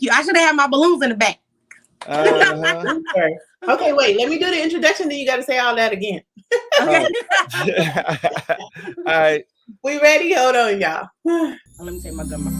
you. I should have had my balloons in the back. Okay, wait. Let me do the introduction. Then you got to say all that again. Okay. All right. We ready? Hold on, y'all. Let me take my gum off.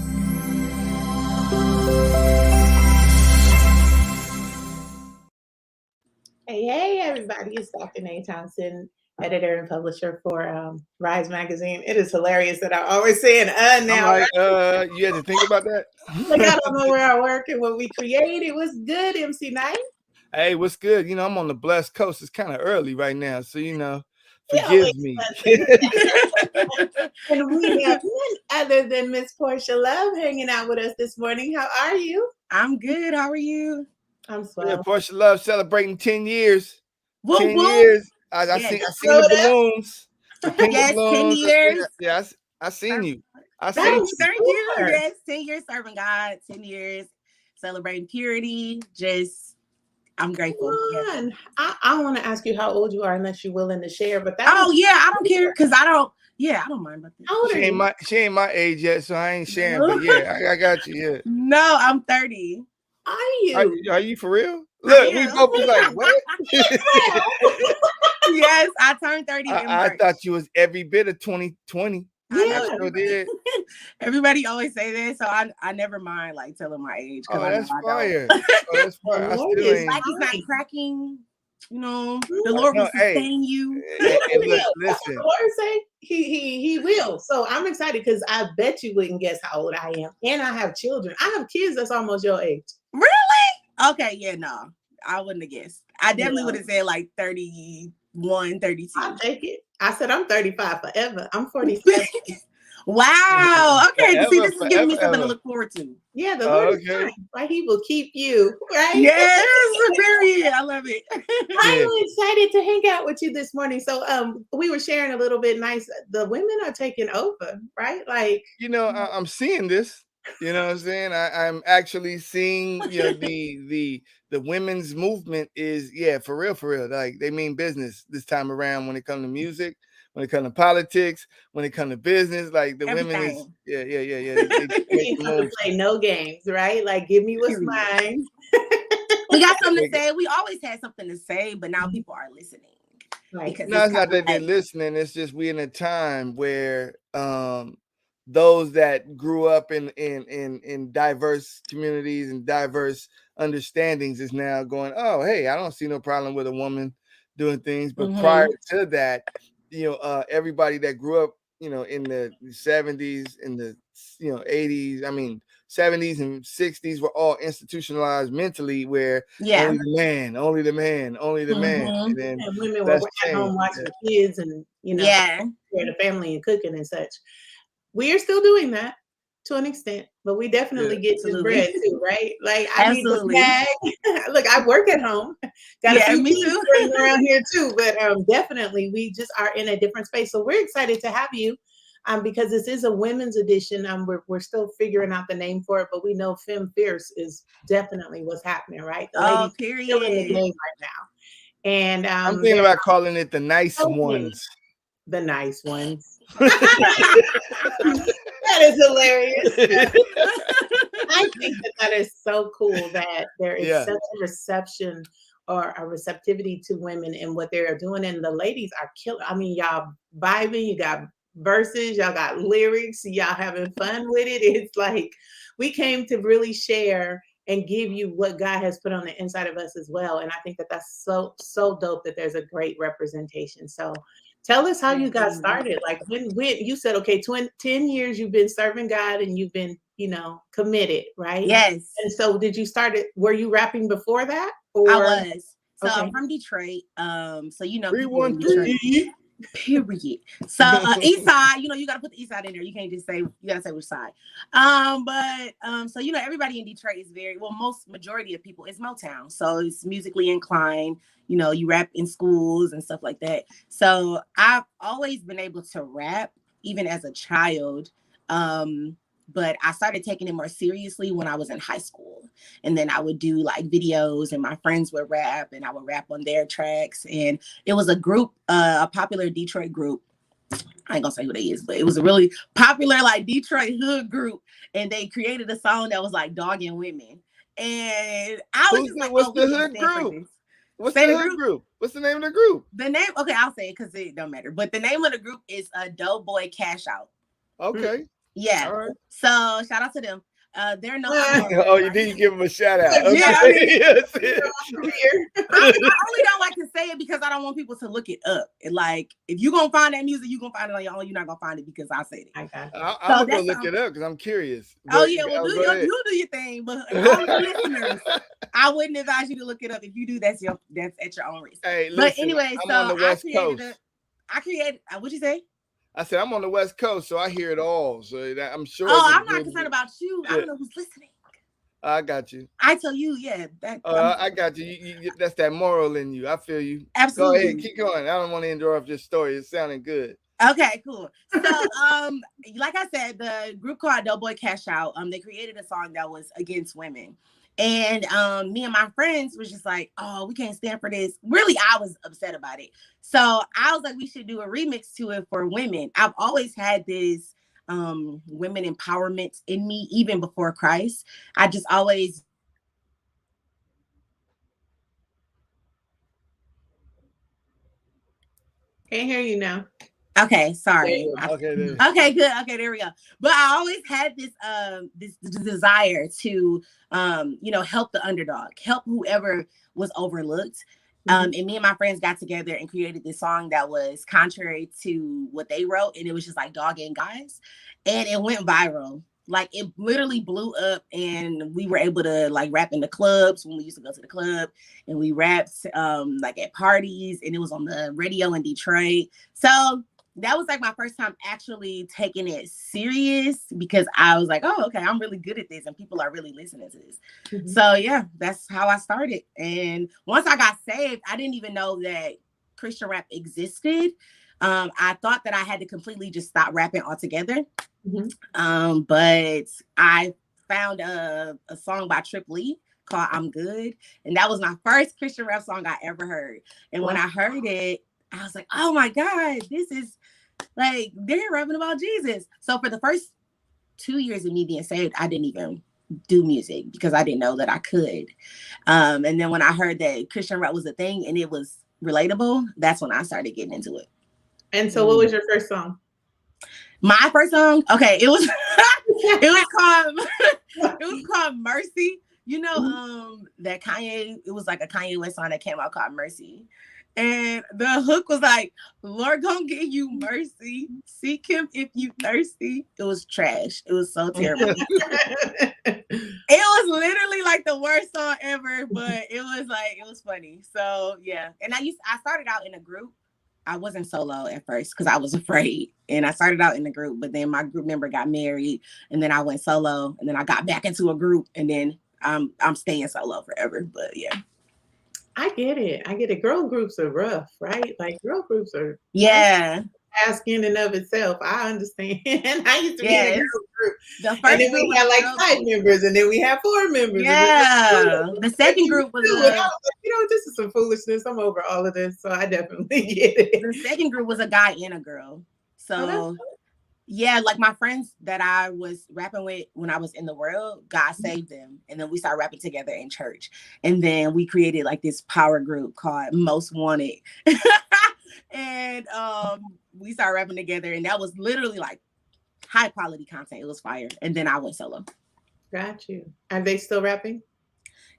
Hey, everybody. It's Dr. Nate Thompson, editor and publisher for RYZE magazine. It is hilarious that I always saying now. Like, you had to think about that? Like, I don't know where I work and what we create. It was good, MC Night. Hey, what's good? You know, I'm on the Blessed Coast. It's kind of early right now, so, you know, forgive me. And we have none other than Miss Porsha Love hanging out with us this morning. How are you? I'm good. How are you? I'm swell. Yeah, Porsha Love celebrating 10 years. Woo, 10 woo. years. I seen the balloons. The pink Yes, balloons. 10 years. Yeah, I seen you. I Thank seen you. Thank you. Yes, 10 years serving God, 10 years celebrating purity. Just, I'm grateful. Yes. I want to ask you how old you are, unless you're willing to share. But I don't care because I don't mind about this. How old are you? She ain't my age yet, so I ain't sharing. But yeah, I got you. Yeah. No, I'm 30. Are you? Are you for real? Look, we both be like, what? Yes, I turned 30 in March. I thought you was every bit of 2020. Yeah. I sure did. Everybody always say that, so I never mind like telling my age. Oh, that's fire. That's fire. I still ain't. Like it's not cracking. You know, the Lord will sustain you. Look, listen. The Lord say he will. So I'm excited because I bet you wouldn't guess how old I am. And I have children. I have kids that's almost your age. Really? Okay, yeah, no. I wouldn't have guessed. I definitely would have said like 31, 32. I'll take it. I said I'm 35 forever. I'm 47. Wow. Okay. Forever, See, this is giving me something to look forward to. Yeah, the Lord is kind. Right? He will keep you, right? Yes, period. I love it. I'm excited to hang out with you this morning. So we were sharing a little bit nice. The women are taking over, right? Like, you know, I'm seeing this. You know what I'm saying? I'm actually seeing, you know, the women's movement is, for real. Like they mean business this time around when it comes to music, when it comes to politics, when it comes to business. Like the women is, They play no games, right? Like, give me what's mine. We got something to say. We always had something to say, but now people are listening. Right. No, it's not that they're listening. It's just we're in a time where those that grew up in diverse communities and diverse understandings is now going, oh, hey, I don't see no problem with a woman doing things. But prior to that, you know, everybody that grew up, you know, in the 70s, in the 80s, I mean 70s and 60s were all institutionalized mentally, where only the man, and then and women were at home watching the kids and the family and cooking and such. We are still doing that to an extent, but we definitely get to bread too, right? Like I need the bag. Look, I work at home. Got a few things around here too, but definitely we just are in a different space. So we're excited to have you, because this is a women's edition. We're still figuring out the name for it, but we know Femme Fierce is definitely what's happening, right? The ladies still in the game right now, and I'm thinking about calling it the nice ones. The nice ones. That is hilarious. I think that is so cool that there is such a reception or a receptivity to women and what they're doing, and the ladies are killing. I mean, y'all vibing, you got verses, y'all got lyrics, y'all having fun with it. It's like we came to really share and give you what God has put on the inside of us as well. And I think that that's so dope that there's a great representation. So tell us how you got started. Like when you said, okay, 10 years you've been serving God and you've been, committed, right? Yes. And so were you rapping before that? Or? I was. So I'm from Detroit. So, people in Detroit. Period. So east side, you got to put the east side in there. You can't just say, you got to say which side. So everybody in Detroit is majority of people is Motown. So it's musically inclined. You rap in schools and stuff like that. So I've always been able to rap even as a child. But I started taking it more seriously when I was in high school. And then I would do like videos and my friends would rap and I would rap on their tracks. And it was a group, a popular Detroit group. I ain't gonna say who they is, but it was a really popular like Detroit hood group. And they created a song that was like dogging women. And I was just like, what's the hood group? What's the hood group? What's the name of the group? The name, okay, I'll say it because it don't matter. But the name of the group is Doughboy Cash Out. Okay. Yeah. All right. So shout out to them. They're no. Oh, you didn't give them a shout out. Okay. Yeah, I mean, I only don't like to say it because I don't want people to look it up. Like, if you're gonna find that music, you're gonna find it on your own. You're not gonna find it because I said it. I'm gonna go look it up because I'm curious. Oh yeah, well you do your thing, but all the listeners, I wouldn't advise you to look it up. If you do, that's at your own risk. Hey, listen, but anyway, I'm on the West Coast. I created. What'd you say? I said I'm on the West Coast, so I hear it all. So I'm sure. Oh, I'm not concerned about you. Yeah. I don't know who's listening. I got you. I tell you, yeah. I got you. You. That's that moral in you. I feel you. Absolutely. Go ahead, keep going. I don't want to interrupt your story. It's sounding good. Okay, cool. So, like I said, the group called Doughboy Cash Out. They created a song that was against women. And me and my friends was just like, oh, we can't stand for this. Really, I was upset about it. So I was like, we should do a remix to it for women. I've always had this women empowerment in me, even before Christ. I just always. Can't hear you now. Okay, sorry. Okay, good. Okay, there we go. But I always had this this desire to help the underdog, help whoever was overlooked. And me and my friends got together and created this song that was contrary to what they wrote, and it was just like dogging guys, and it went viral. Like, it literally blew up, and we were able to like rap in the clubs when we used to go to the club, and we rapped like at parties, and it was on the radio in Detroit. So that was like my first time actually taking it serious, because I was like, oh, okay, I'm really good at this and people are really listening to this. So yeah, that's how I started. And once I got saved, I didn't even know that Christian rap existed. I thought that I had to completely just stop rapping altogether. But I found a song by Trip Lee called I'm Good. And that was my first Christian rap song I ever heard. And when I heard it, I was like, oh my God, this is like, they're rapping about Jesus. So for the first 2 years of me being saved, I didn't even do music because I didn't know that I could. And then when I heard that Christian rap was a thing and it was relatable, that's when I started getting into it. And so what was your first song? My first song? Okay, it was it was called Mercy. You know, that Kanye, it was like a Kanye West song that came out called Mercy. And the hook was like, Lord gonna give you mercy. Seek him if you thirsty. It was trash. It was so terrible. It was literally like the worst song ever, but it was funny. So yeah. And I started out in a group. I wasn't solo at first because I was afraid. And I started out in a group, but then my group member got married, and then I went solo, and then I got back into a group, and then I'm staying solo forever. But yeah. I get it. Girl groups are rough, right? Like, girl groups are task in and of itself. I understand. I used to be in a girl group. And then we had like 5 members, and then we had 4 members. Yeah. The second group was this is some foolishness. I'm over all of this. So I definitely get it. The second group was a guy and a girl. So yeah, like my friends that I was rapping with when I was in the world, God saved them. And then we started rapping together in church. And then we created like this power group called Most Wanted. And we started rapping together. And that was literally like high quality content. It was fire. And then I went solo. Got you. Are they still rapping?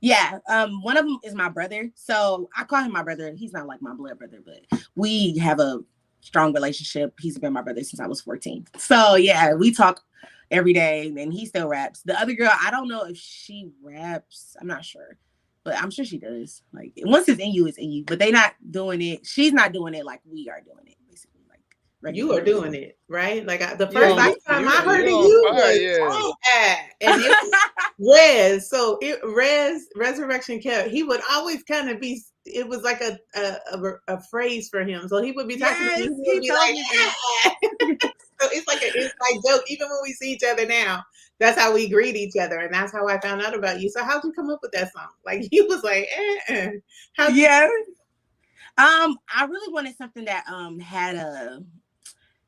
Yeah. One of them is my brother. So I call him my brother. He's not like my blood brother, but we have a strong relationship. He's been my brother since I was 14. So yeah, we talk every day, and he still raps. The other girl, I don't know if she raps. I'm not sure, but I'm sure she does. Like, once it's in you, it's in you. But they not doing it. She's not doing it like we are doing it. Basically, like you are doing it right. Like the first time I heard of you was and it was RYZE. So RYZE Resurrection Kept. He would always kind of be. It was like a phrase for him. So he would be talking to me. He would be like, So it's like an inside joke. Even when we see each other now, that's how we greet each other. And that's how I found out about you. So how'd you come up with that song? Like, he was like, I really wanted something that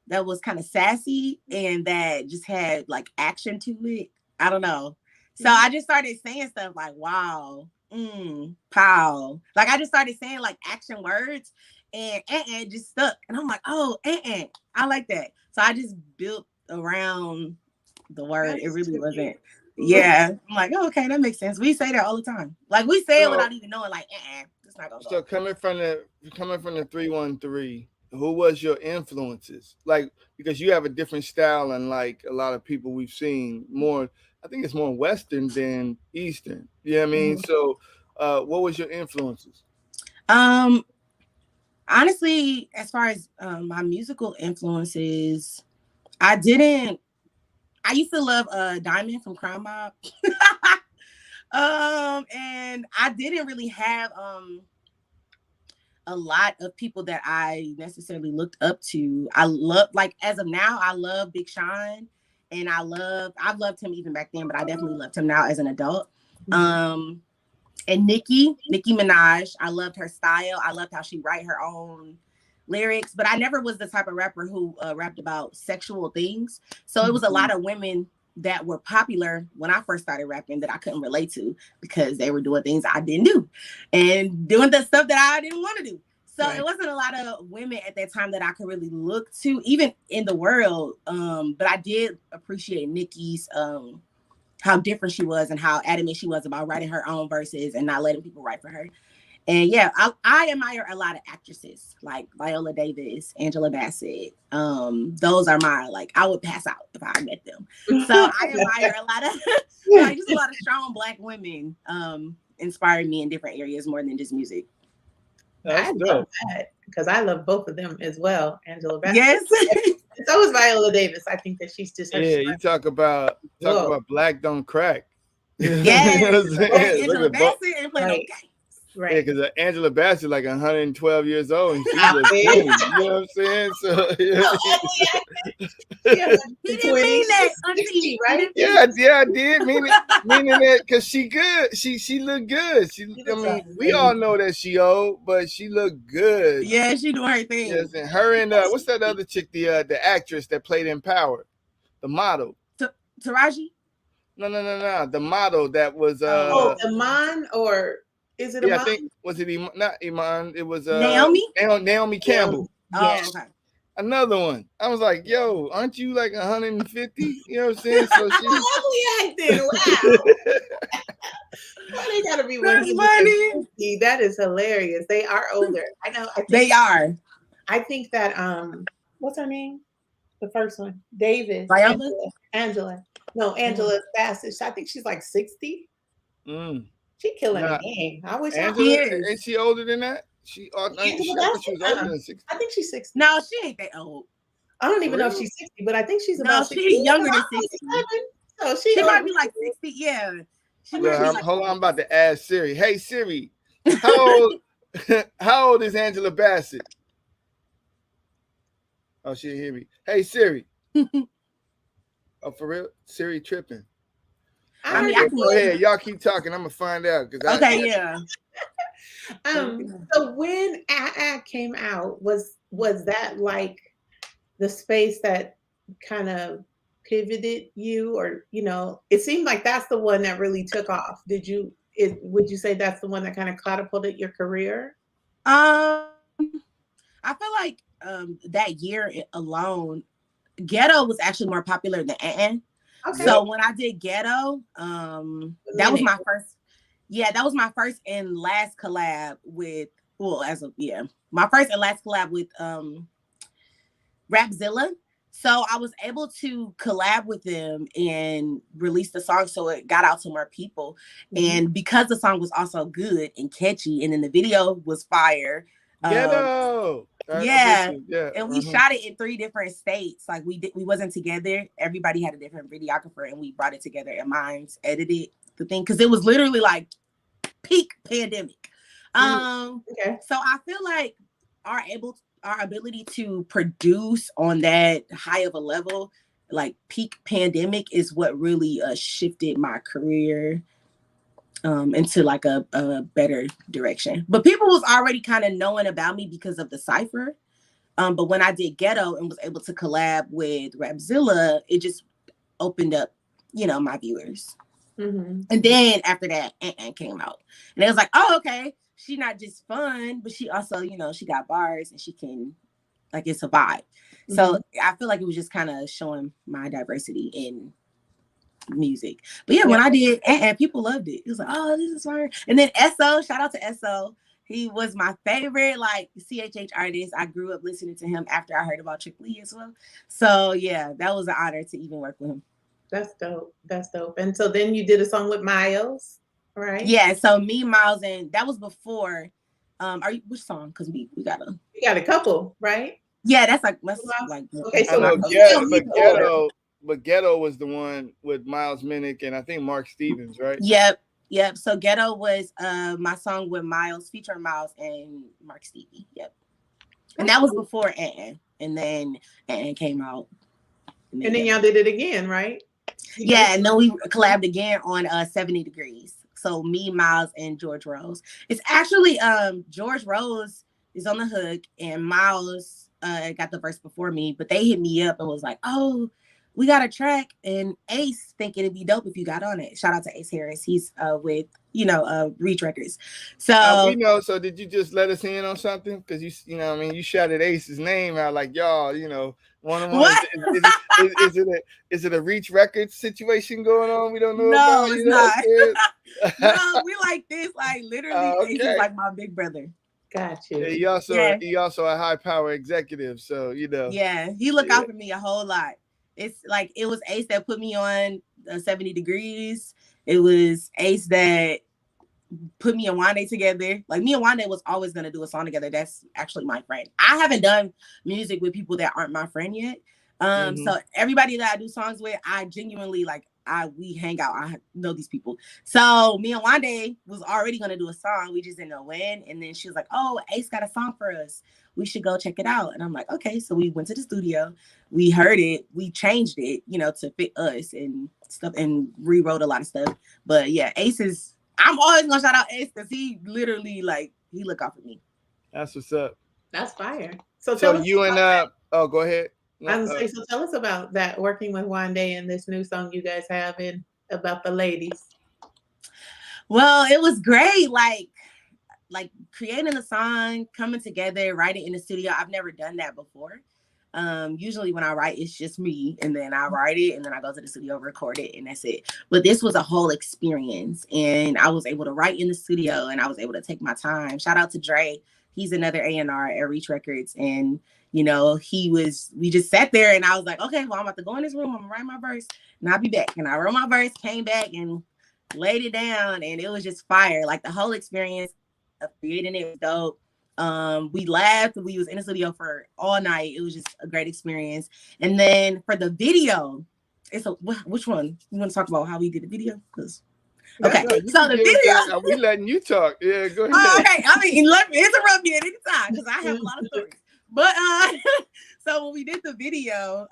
that was kind of sassy and that just had like action to it. I don't know. So I just started saying stuff like, wow, pow. Like I just started saying like action words and just stuck. And I'm like, oh, I like that. So I just built around the word. It really wasn't. Yeah. I'm like, oh, okay, that makes sense. We say that all the time. Like we say it without even knowing, like, it's not gonna go. So coming from the 313, who was your influences? Like, because you have a different style, and like a lot of people we've seen more, I think it's more Western than Eastern. You know what I mean? So what was your influences? Honestly, as far as my musical influences, I used to love Diamond from Crime Mob. And I didn't really have a lot of people that I necessarily looked up to. I love, like, as of now, I love Big Sean, and I've loved him even back then, but I definitely loved him now as an adult. And Nicki Minaj, I loved her style. I loved how she write her own lyrics, but I never was the type of rapper who rapped about sexual things. So it was a lot of women that were popular when I first started rapping that I couldn't relate to because they were doing things I didn't do and doing the stuff that I didn't want to do. So It wasn't a lot of women at that time that I could really look to, even in the world. But I did appreciate Nicki's how different she was and how adamant she was about writing her own verses and not letting people write for her. And yeah, I admire a lot of actresses like Viola Davis, Angela Bassett. Those are my, like, I would pass out if I met them. So I admire a lot of just a lot of strong Black women inspired me in different areas more than just music. I love that because I love both of them as well. Angela Bassett. Yes. So is Viola Davis. I think that she's just you talk about Black don't crack. Yes. Angela Bassett and playing okay. Right. Yeah, because Angela Bassett like 112 years old and she looks 20. You know what I'm saying? So he didn't mean that, Auntie, right? Yeah, I did. Meaning that because she good. She look good. We all know that she old, but she look good. Yeah, she doing her thing. Yes, and her and what's that other chick, the actress that played in Power, the model. Taraji? No. The model that was Iman, or is it Iman? I think not Iman. It was Naomi Campbell. Yes. Oh, okay. Another one. I was like, yo, aren't you like 150? You know what I'm saying? So she acting. Wow. Well, they gotta be 150. That is hilarious. They are older. I know. They are. I think that what's her name? The first one, Davis. Angela. No, Angela Bassett. I think she's like 60. She killing the game. I wish Is she older than that? She was older than 60. I think she's 60. No, she ain't that old. I don't even know if she's 60, but I think she's about 60. She's younger than 60. So she might be like 60. Yeah. Hold on, I'm about to ask Siri. Hey Siri, how old is Angela Bassett? Oh, she didn't hear me. Hey Siri. Oh, for real? Siri tripping. Go ahead. Y'all keep talking. I'm gonna find out. Yeah. So when came out, was that like the space that kind of pivoted you, or it seemed like that's the one that really took off? Would you say that's the one that kind of catapulted your career? I feel like that year alone, Ghetto was actually more popular than Okay. So when I did Ghetto, that was my first. Yeah, that was my first and last collab with. My first and last collab with RYZE. So I was able to collab with them and release the song, so it got out to more people. And because the song was also good and catchy, and then the video was fire. Ghetto. And we shot it in 3 different states. Like we wasn't together. Everybody had a different videographer, and we brought it together. And Mine's edited the thing because it was literally like peak pandemic. So I feel like our ability to produce on that high of a level, like peak pandemic, is what really shifted my career into like a better direction. But people was already kind of knowing about me because of the Cypher. But when I did Ghetto and was able to collab with RYZE, it just opened up, my viewers. And then after that, Ant came out. And it was like, oh, okay. She's not just fun, but she also, you know, she got bars and she can, like, it's a vibe. So I feel like it was just kind of showing my diversity in music. But yeah, when I did Ant, people loved it. It was like, oh, this is fire. And then SO, shout out to SO. He was my favorite, like, CHH artist. I grew up listening to him after I heard about Triple E as well. So yeah, that was an honor to even work with him. That's dope. That's dope. And so then you did a song with Miles, right? Yeah. So me, Miles, and that was before. Which song? Because we got a couple, right? Yeah, that's like okay. So Ghetto was the one with Miles Minnick and I think Mark Stevens, right? Yep. So Ghetto was my song with Miles, featuring Miles and Mark Stevie. Yep. And that was before Ant, and then Ant came out. And then y'all did it again, right? Yeah, and then we collabed again on 70 Degrees. So me, Miles, and George Rose. It's actually George Rose is on the hook, and Miles got the verse before me, but they hit me up and was like, oh, we got a track, and Ace think it'd be dope if you got on it. Shout out to Ace Harris. He's with RYZE Records. So we know. So did you just let us in on something? Because you know, I mean, you shouted Ace's name out like y'all, you know, one-on-one. Is it a RYZE Records situation going on? We don't know about. No, it's not. No, we like this, like literally. Ace is like my big brother. Got you. Yeah, he also a high power executive, so you know. Yeah, he look out for me a whole lot. It's like it was Ace that put me on 70 Degrees. It was Ace that put me and Wande together. Like me and Wande was always gonna do a song together. That's actually my friend. I haven't done music with people that aren't my friend yet. So everybody that I do songs with, I genuinely we hang out. I know these people. So me and Wande was already gonna do a song. We just didn't know when. And then she was like, "Oh, Ace got a song for us. We should go check it out." And I'm like, "Okay." So we went to the studio. We heard it. We changed it, to fit us and stuff, and rewrote a lot of stuff. But yeah, Ace is. I'm always gonna shout out Ace because he literally he look out for me. That's what's up. That's fire. So you and go ahead. So tell us about that, working with Wande and this new song you guys have in about the ladies. Well, it was great. Like creating a song, coming together, writing in the studio. I've never done that before. Usually when I write, it's just me, and then I write it, and then I go to the studio, record it, and that's it. But this was a whole experience, and I was able to write in the studio, and I was able to take my time. Shout out to Dre. He's another A&R at RYZE Records, and we just sat there, and I was like, okay, well, I'm about to go in this room, I'm gonna write my verse, and I'll be back. And I wrote my verse, came back, and laid it down, and it was just fire. Like the whole experience of creating it was dope. We laughed. We was in the studio for all night. It was just a great experience. And then for the video, which one you want to talk about? How we did the video? Okay, so the video. We letting you talk. Yeah, go ahead. Okay, I mean, let me interrupt me at any time because I have a lot of stories. But so when we did the video,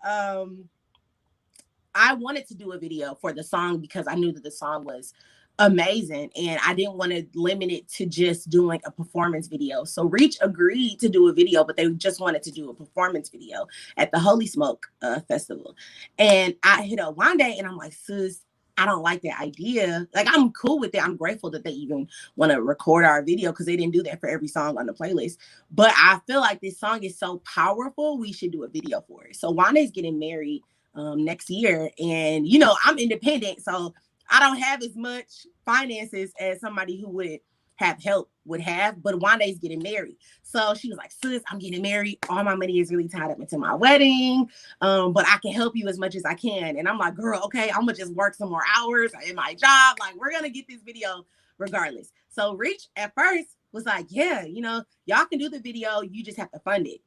I wanted to do a video for the song because I knew that the song was amazing, and I didn't want to limit it to just doing a performance video. So RYZE agreed to do a video, but they just wanted to do a performance video at the Holy Smoke Festival. And I hit up Wande, and I'm like, sis, I don't like that idea. Like, I'm cool with it. I'm grateful that they even want to record our video because they didn't do that for every song on the playlist. But I feel like this song is so powerful, we should do a video for it. So Wande's getting married next year, and I'm independent, so I don't have as much finances as somebody who would have help would have, but Wande's getting married. So she was like, sis, I'm getting married. All my money is really tied up into my wedding. But I can help you as much as I can. And I'm like, girl, okay, I'm gonna just work some more hours in my job. Like, we're gonna get this video regardless. So RYZE at first was like, yeah, y'all can do the video. You just have to fund it.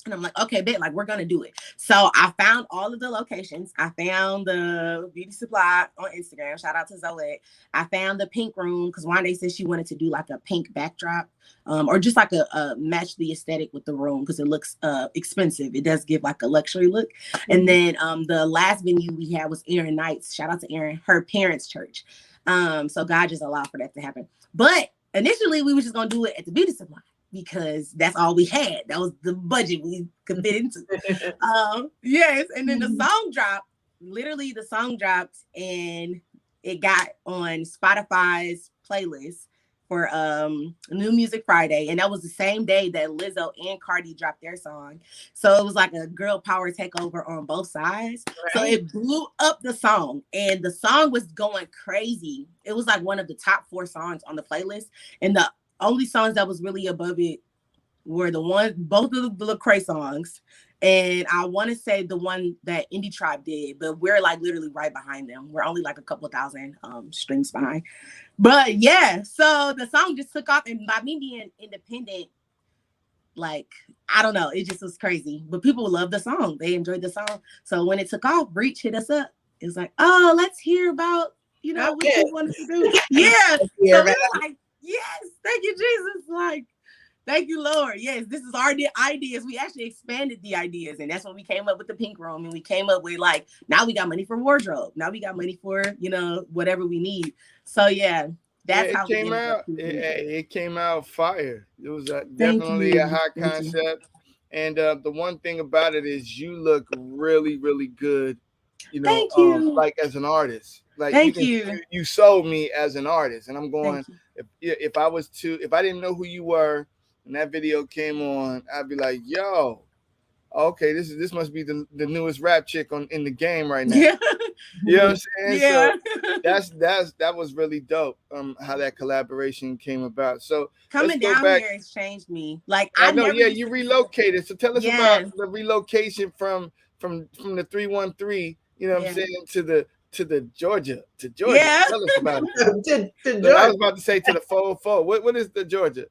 And I'm like, okay, bet, like, we're going to do it. So I found all of the locations. I found the beauty supply on Instagram. Shout out to Zoet. I found the pink room because Wande said she wanted to do like a pink backdrop or just like a match the aesthetic with the room because it looks expensive. It does give like a luxury look. And then the last venue we had was Erin Knight's. Shout out to Erin, her parents' church. So God just allowed for that to happen. But initially we were just going to do it at the beauty supply, because that's all we had. That was the budget we could fit into. Yes. And then the song dropped. Literally, the song dropped, and it got on Spotify's playlist for New Music Friday, and that was the same day that Lizzo and Cardi dropped their song. So it was like a girl power takeover on both sides. Right. So it blew up the song, and the song was going crazy. It was like one of the top 4 songs on the playlist, and the only songs that was really above it were both of the Lecrae songs, and I want to say the one that Indie Tribe did, but we're like literally right behind them. We're only like a couple thousand streams behind. But yeah, so the song just took off, and by me being independent, like, I don't know, it just was crazy. But people loved the song. They enjoyed the song. So when it took off, Breach hit us up. It was like, oh, let's hear about, what you wanted to do. Yeah. So we were like, yes, thank you, Jesus. Like, thank you, Lord. Yes, this is our ideas. We actually expanded the ideas. And that's when we came up with the pink room. And we came up with like, now we got money for wardrobe. Now we got money for, whatever we need. So yeah, that's how it came out. It came out fire. It was definitely a hot concept. And the one thing about it is you look really, really good, Thank you. Like as an artist. Like Thank you. You sold me as an artist. And I'm going, if I didn't know who you were, and that video came on, I'd be like, yo, okay, this must be the newest rap chick in the game right now. Yeah. You know what I'm saying? Yeah. So that was really dope, how that collaboration came about. So coming down here has changed me. Like I know, you relocated. So tell us about the relocation from the 313, you know what I'm saying, to the Georgia. Yeah. Tell us about it. to Georgia. I was about to say to the 404. What is the Georgia?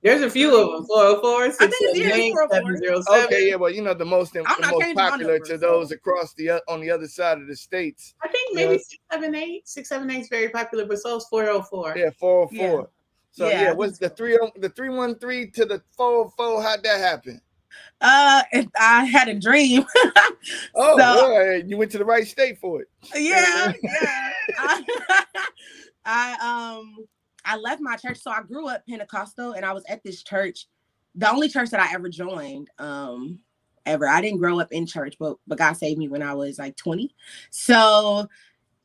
There's a few of them. 404, 678, 707. Okay, yeah, well, the most popular to those across on the other side of the states. I think maybe 678. 678 is very popular, but so is 404. Yeah, 404. Yeah. So what's the 313 to the 404? How'd that happen? I had a dream. You went to the right state for it. Yeah. I left my church. So I grew up Pentecostal, and I was at this church, the only church that I ever joined, ever. I didn't grow up in church, but God saved me when I was like 20. So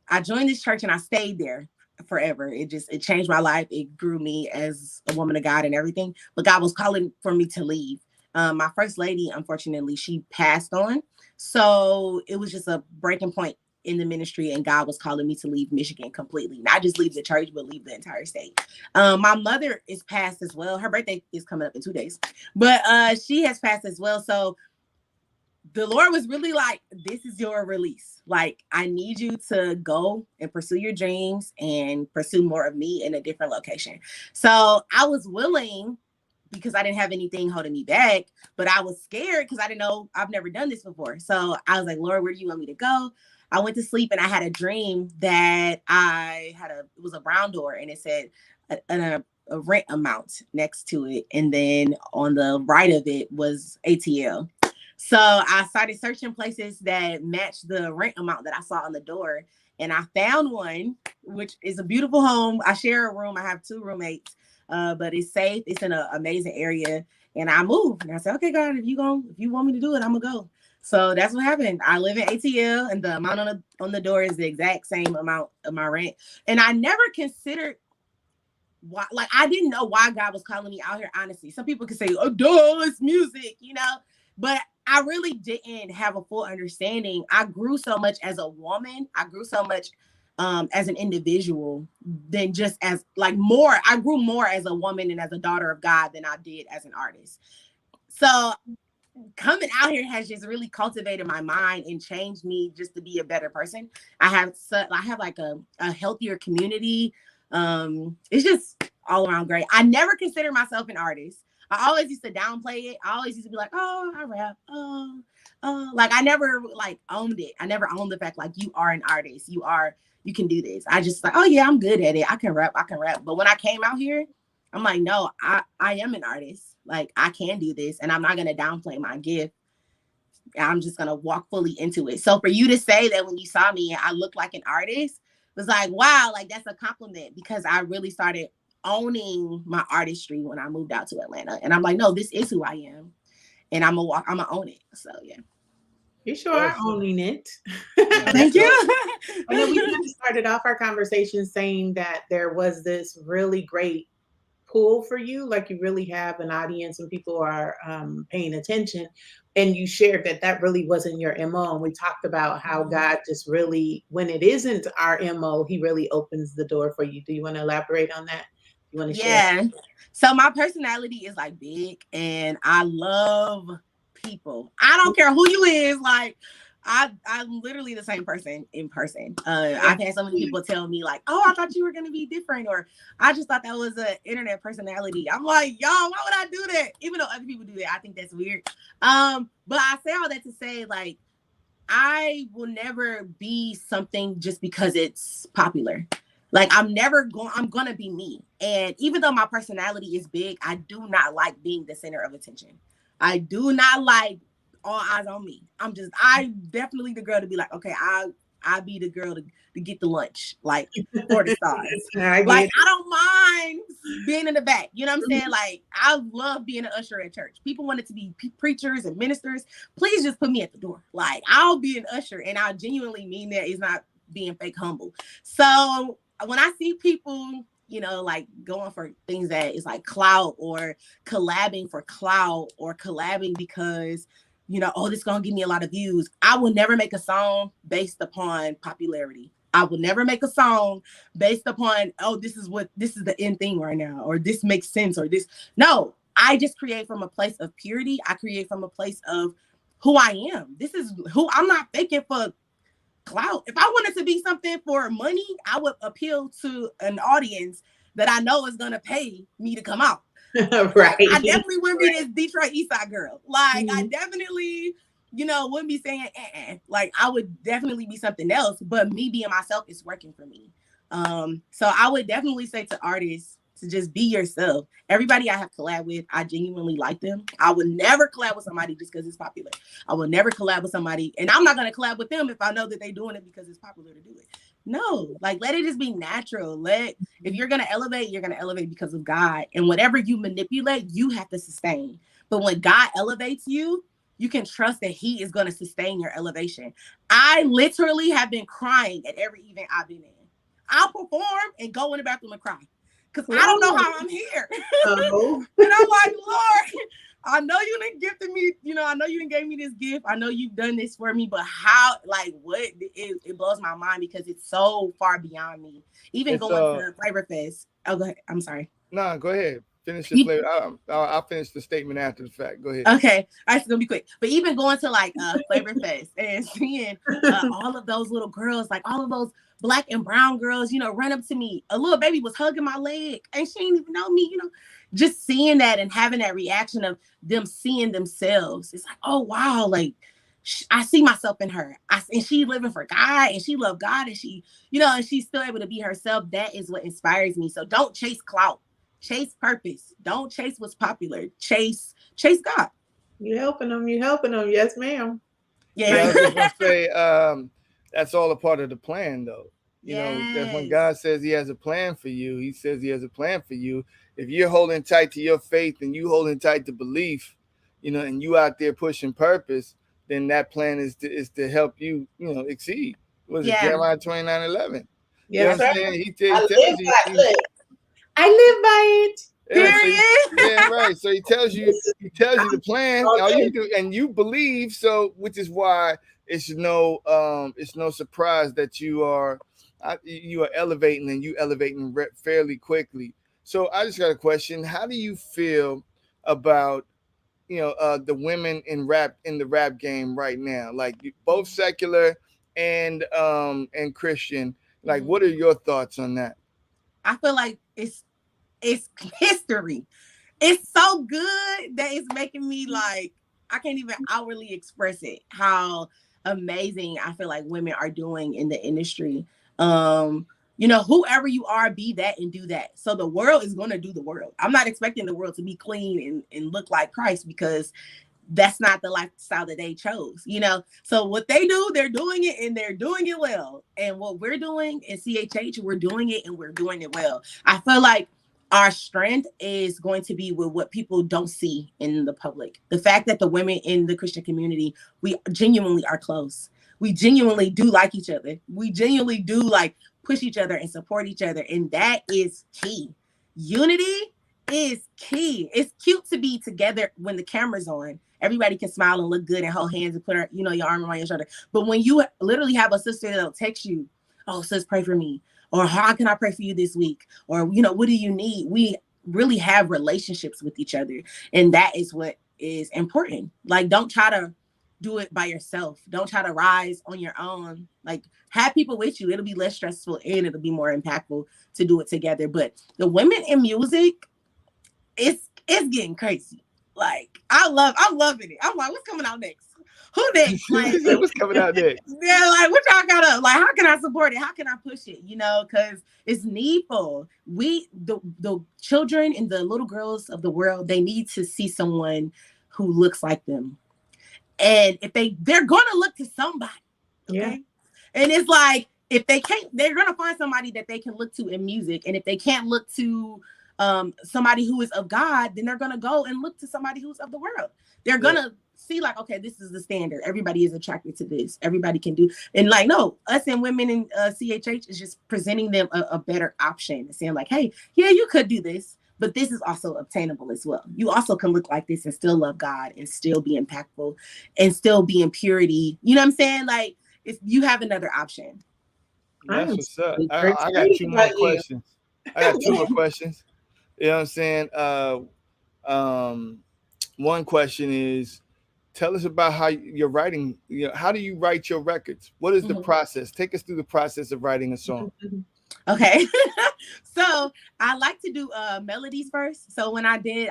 I joined this church and I stayed there forever. It changed my life. It grew me as a woman of God and everything. But God was calling for me to leave. My first lady, unfortunately, she passed on. So it was just a breaking point in the ministry, and God was calling me to leave Michigan completely. Not just leave the church, but leave the entire state. My mother is passed as well. Her birthday is coming up in 2 days, but she has passed as well. So the Lord was really like, this is your release. Like, I need you to go and pursue your dreams and pursue more of me in a different location. So I was willing, because I didn't have anything holding me back, but I was scared because I didn't know, I've never done this before. So I was like, Lord, where do you want me to go? I went to sleep and I had a dream that it was a brown door, and it said a rent amount next to it. And then on the right of it was ATL. So I started searching places that matched the rent amount that I saw on the door. And I found one, which is a beautiful home. I share a room. I have 2 roommates, but it's safe. It's in an amazing area. And I moved. And I said, okay, God, if you want me to do it, I'm going to go. So that's what happened. I live in ATL, and the amount on the door is the exact same amount of my rent. And I never considered why, like, I didn't know why God was calling me out here, honestly. Some people could say, oh, duh, it's music, but I really didn't have a full understanding. I grew so much as a woman. I grew so much as an individual than just as like more. I grew more as a woman and as a daughter of God than I did as an artist. So coming out here has just really cultivated my mind and changed me just to be a better person. I have like a healthier community. It's just all around great. I never considered myself an artist. I always used to downplay it. I always used to be like, oh, I rap. Like I never like owned it. I never owned the fact like you are an artist. You can do this. I just like, oh yeah, I'm good at it. I can rap. But when I came out here, I'm like, no, I am an artist. Like I can do this, and I'm not gonna downplay my gift. I'm just gonna walk fully into it. So for you to say that when you saw me, I looked like an artist, was like, wow, like that's a compliment, because I really started owning my artistry when I moved out to Atlanta. And I'm like, no, this is who I am, and I'm gonna own it. So yeah. You sure are owning it. Thank you. I know we kind of started off our conversation saying that there was this really great pull for you, like you really have an audience and people are paying attention. And you shared that that really wasn't your MO. And we talked about how God just really, when it isn't our MO, he really opens the door for you. Do you want to elaborate on that? You want to share? So my personality is like big and I love people. I don't care who you is. Like I'm literally the same person in person. I've had so many people tell me like, oh, I thought you were going to be different. Or I just thought that was an internet personality. I'm like, yo, why would I do that? Even though other people do that, I think that's weird. But I say all that to say like, I will never be something just because it's popular. Like I'm gonna be me. And even though my personality is big, I do not like being the center of attention. I do not like all eyes on me. I definitely the girl to be like, okay, I be the girl to get the lunch, like for the stars. I don't mind being in the back. You know what I'm saying? Like I love being an usher at church. People wanted to be preachers and ministers. Please just put me at the door. Like I'll be an usher, and I genuinely mean that. It's not being fake humble. So when I see people, you know, like going for things that is like clout or collabing for clout or collabing because, you know, oh, this is going to give me a lot of views. I will never make a song based upon popularity. I will never make a song based upon, oh, this is the end thing right now, or this makes sense, or this. No, I just create from a place of purity. I create from a place of who I am. This is who I'm not faking for clout. If I wanted to be something for money, I would appeal to an audience that I know is going to pay me to come out. Right. I definitely wouldn't be this Detroit Eastside girl. Like I definitely, you know, wouldn't be saying like I would definitely be something else, but me being myself is working for me. So I would definitely say to artists to just be yourself. Everybody I have collab with, I genuinely like them. I would never collab with somebody just because it's popular. I will never collab with somebody, and I'm not going to collab with them if I know that they're doing it because it's popular to do it. No, like let it just be natural. If you're going to elevate, you're going to elevate because of God. And whatever you manipulate, you have to sustain. But when God elevates you, you can trust that he is going to sustain your elevation. I literally have been crying at every event I've been in. I'll perform and go in the bathroom and cry. Because I don't know how I'm here. And I'm like, Lord, I know you didn't gifted me, you know, I know you didn't gave me this gift. I know you've done this for me, but how, like, what? It blows my mind because it's so far beyond me. Even going to Flavor Fest. Oh, go ahead. I'm sorry. No, go ahead. Finish your flavor. I'll finish the statement after the fact. Go ahead. Okay. All right, it's going to be quick. But even going to, like, Flavor Fest and seeing all of those little girls, like, all of those Black and brown girls, you know, run up to me. A little baby was hugging my leg and she didn't even know me, you know, just seeing that and having that reaction of them seeing themselves. It's like, oh, wow. Like I see myself in her. And she living for God and she loved God and she, you know, and she's still able to be herself. That is what inspires me. So don't chase clout, chase purpose. Don't chase what's popular. Chase God. You helping them. Yes, ma'am. Yeah. I was just gonna say, that's all a part of the plan, though. You know, that when God says he has a plan for you, he says he has a plan for you. If you're holding tight to your faith and you holding tight to belief, you know, and you out there pushing purpose, then that plan is to help you, you know, exceed. What is it, Jeremiah 29:11? Yeah, you know what I'm saying? He tells you. I live by it. Yeah, right. So he tells you the plan. All you do, and you believe. So, which is why it's no surprise that you are elevating and you elevating fairly quickly. So, I just got a question. How do you feel about the women in the rap game right now? Like both secular and Christian. Like, what are your thoughts on that? I feel like it's history. It's so good that it's making me like, I can't even outwardly express it, how amazing I feel like women are doing in the industry. You know, whoever you are, be that and do that. So the world is going to do the world. I'm not expecting the world to be clean and look like Christ because that's not the lifestyle that they chose, you know? So what they do, they're doing it and they're doing it well. And what we're doing in CHH, we're doing it and we're doing it well. I feel like our strength is going to be with what people don't see in the public. The fact that the women in the Christian community, we genuinely are close. We genuinely do like each other. We genuinely do like push each other and support each other. And that is key. Unity is key. It's cute to be together when the camera's on. Everybody can smile and look good and hold hands and put her, your arm around your shoulder. But when you literally have a sister that'll text you, oh, sis, pray for me. Or how can I pray for you this week? Or, what do you need? We really have relationships with each other. And that is what is important. Like, don't try to do it by yourself. Don't try to rise on your own. Like, have people with you. It'll be less stressful and it'll be more impactful to do it together. But the women in music, it's getting crazy. Like, I'm loving it. I'm like, what's coming out next? Who next? Like, what's coming out next? Yeah, like, what y'all got up? Like, how can I support it? How can I push it? Because it's needful. The children and the little girls of the world, they need to see someone who looks like them. And if they're gonna look to somebody, okay? Yeah. And it's like, if they can't, they're gonna find somebody that they can look to in music. And if they can't look to somebody who is of God, then they're gonna go and look to somebody who's of the world. They're gonna see like, okay, this is the standard. Everybody is attracted to this. Everybody can do. And like, no, us and women in CHH is just presenting them a better option and saying like, hey, yeah, you could do this, but this is also obtainable as well. You also can look like this and still love God and still be impactful and still be in purity. You know what I'm saying? Like, if you have another option. That's what's up. I got two more questions. I got two more questions. You know what I'm saying? One question is, tell us about how you're writing. How do you write your records? What is the process? Take us through the process of writing a song. Okay. So I like to do melodies first. So when I'll do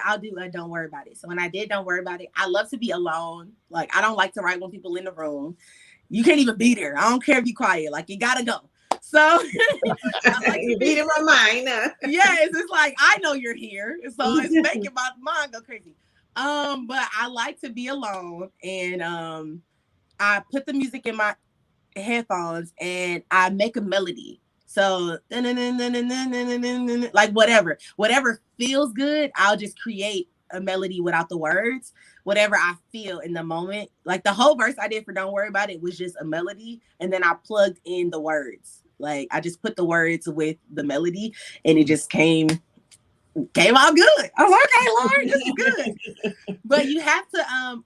Don't Worry About It. So when I did Don't Worry About It, I love to be alone. Like, I don't like to write when people in the room. You can't even be there. I don't care if you quiet. Like, you gotta go. So like, you beat in my mind. Yes, it's like, I know you're here. So it's making my mind go crazy. But I like to be alone, and I put the music in my headphones and I make a melody. So like whatever feels good, I'll just create a melody without the words, whatever I feel in the moment. Like, the whole verse I did for Don't Worry About It was just a melody, and then I plugged in the words. Like, I just put the words with the melody, and it just came out good. I was like, okay, Lord, this is good. But you have to,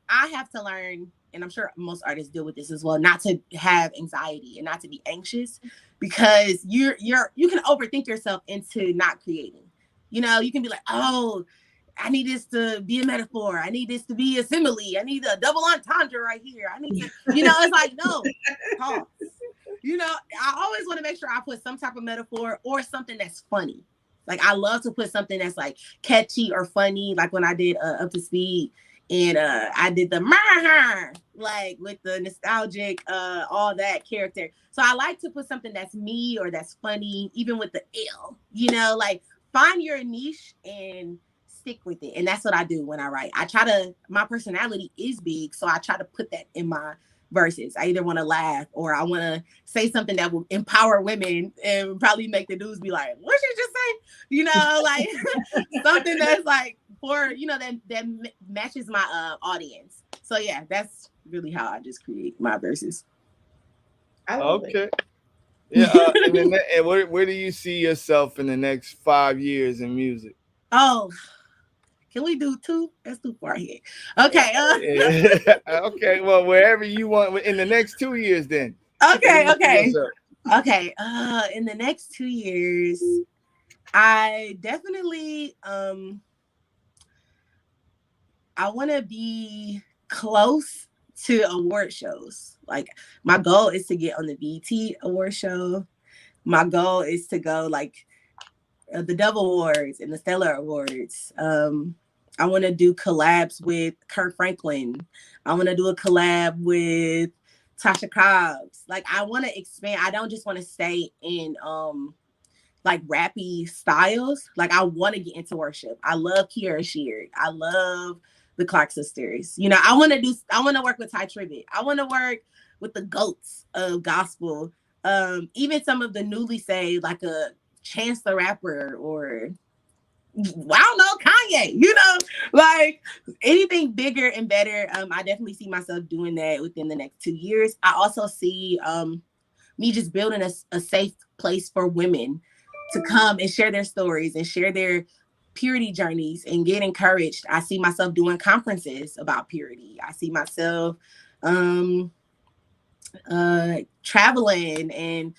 I have to learn, and I'm sure most artists deal with this as well, not to have anxiety and not to be anxious, because you can overthink yourself into not creating. You can be like, oh, I need this to be a metaphor. I need this to be a simile. I need a double entendre right here. I need to, it's like, no, pause. I always want to make sure I put some type of metaphor or something that's funny. Like, I love to put something that's like catchy or funny. Like when I did Up to Speed, and I did the like with the nostalgic, all that character. So I like to put something that's me or that's funny, even with the L, like, find your niche and stick with it. And that's what I do when I write. My personality is big, so I try to put that in my verses. I either want to laugh or I want to say something that will empower women and probably make the dudes be like, what did you just say? Like something that's like for, that matches my audience. So yeah, that's really how I just create my verses. Okay. Yeah. And where do you see yourself in the next 5 years in music? Oh, can we do 2? That's too far ahead. Okay. Okay. Well, wherever you want in the next 2 years, then. Okay. Okay. In the next 2 years, I definitely I want to be close to award shows. Like, my goal is to get on the BET award show. My goal is to go like the Dove Awards and the Stellar Awards. I want to do collabs with Kirk Franklin. I want to do a collab with Tasha Cobbs. Like, I want to expand. I don't just want to stay in like rappy styles. Like, I want to get into worship. I love Kiara Sheard. I love the Clark sisters. I want to work with Ty Tribbett. I want to work with the GOATs of gospel. Even some of the newly saved, like a Chance the Rapper or I don't know, Kanye, you know, like anything bigger and better. I definitely see myself doing that within the next 2 years. I also see me just building a safe place for women to come and share their stories and share their purity journeys and get encouraged. I see myself doing conferences about purity. I see myself traveling and